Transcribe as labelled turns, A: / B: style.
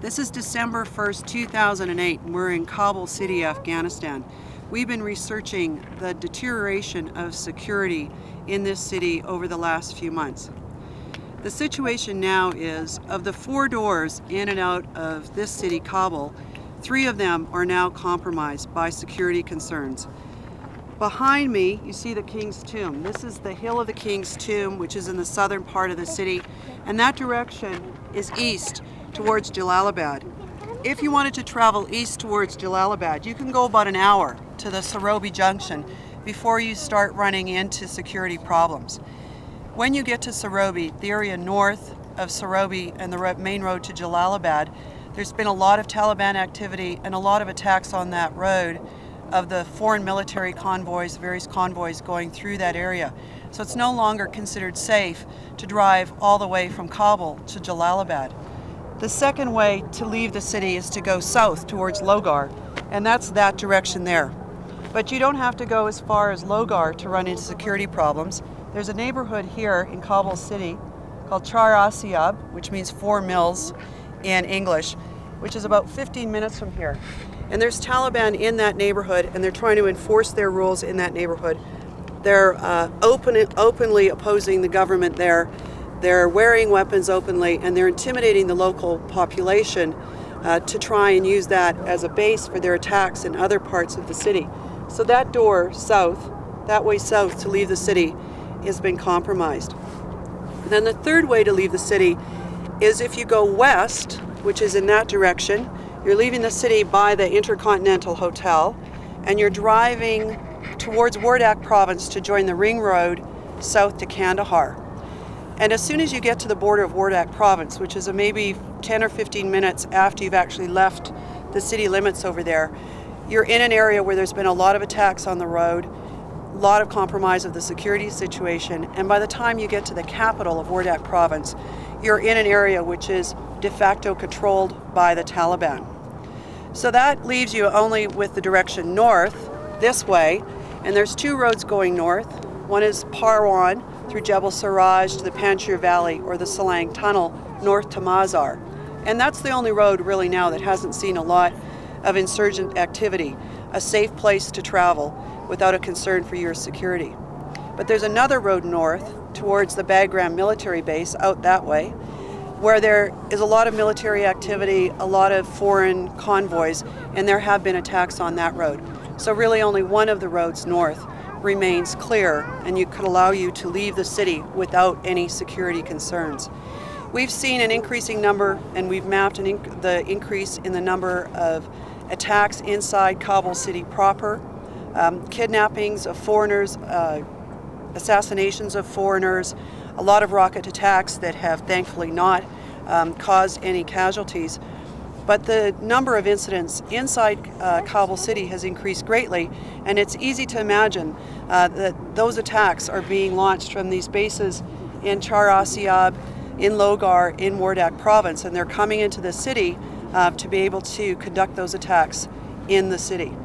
A: This is December 1st, 2008, and we're in Kabul city, Afghanistan. We've been researching the deterioration of security in this city over the last few months. The situation now is, of the 4 doors in and out of this city, Kabul, 3 of them are now compromised by security concerns. Behind me, you see the King's Tomb. This is the Hill of the King's Tomb, which is in the southern part of the city, and that direction is east towards Jalalabad. If you wanted to travel east towards Jalalabad, you can go about an hour to the Sarobi Junction before you start running into security problems. When you get to Sarobi, the area north of Sarobi and the main road to Jalalabad, there's been a lot of Taliban activity and a lot of attacks on that road of the foreign military convoys, various convoys going through that area. So it's no longer considered safe to drive all the way from Kabul to Jalalabad. The second way to leave the city is to go south towards Logar, and that's that direction there. But you don't have to go as far as Logar to run into security problems. There's a neighborhood here in Kabul city called Char Asiyab, which means 4 mills in English, which is about 15 minutes from here. And there's Taliban in that neighborhood, and they're trying to enforce their rules in that neighborhood. They're openly opposing the government there. They're wearing weapons openly, and they're intimidating the local population to try and use that as a base for their attacks in other parts of the city. So that door south, that way south to leave the city, has been compromised. And then the third way to leave the city is if you go west, which is in that direction. You're leaving the city by the Intercontinental Hotel, and you're driving towards Wardak province to join the ring road south to Kandahar. And as soon as you get to the border of Wardak province, which is maybe 10 or 15 minutes after you've actually left the city limits over there, you're in an area where there's been a lot of attacks on the road, a lot of compromise of the security situation, and by the time you get to the capital of Wardak province, you're in an area which is de facto controlled by the Taliban. So that leaves you only with the direction north, this way, and there's 2 roads going north. One is Parwan through Jebel Sarraj to the Panjshir Valley, or the Salang Tunnel north to Mazar. And that's the only road really now that hasn't seen a lot of insurgent activity, a safe place to travel without a concern for your security. But there's another road north towards the Bagram military base out that way, where there is a lot of military activity, a lot of foreign convoys, and there have been attacks on that road. So really only one of the roads north remains clear, and you could allow you to leave the city without any security concerns. We've seen an increasing number, and we've mapped the increase in the number of attacks inside Kabul city proper, kidnappings of foreigners, assassinations of foreigners, a lot of rocket attacks that have thankfully not caused any casualties. But the number of incidents inside Kabul city has increased greatly, and it's easy to imagine that those attacks are being launched from these bases in Char Asiyab, in Logar, in Wardak province, and they're coming into the city to be able to conduct those attacks in the city.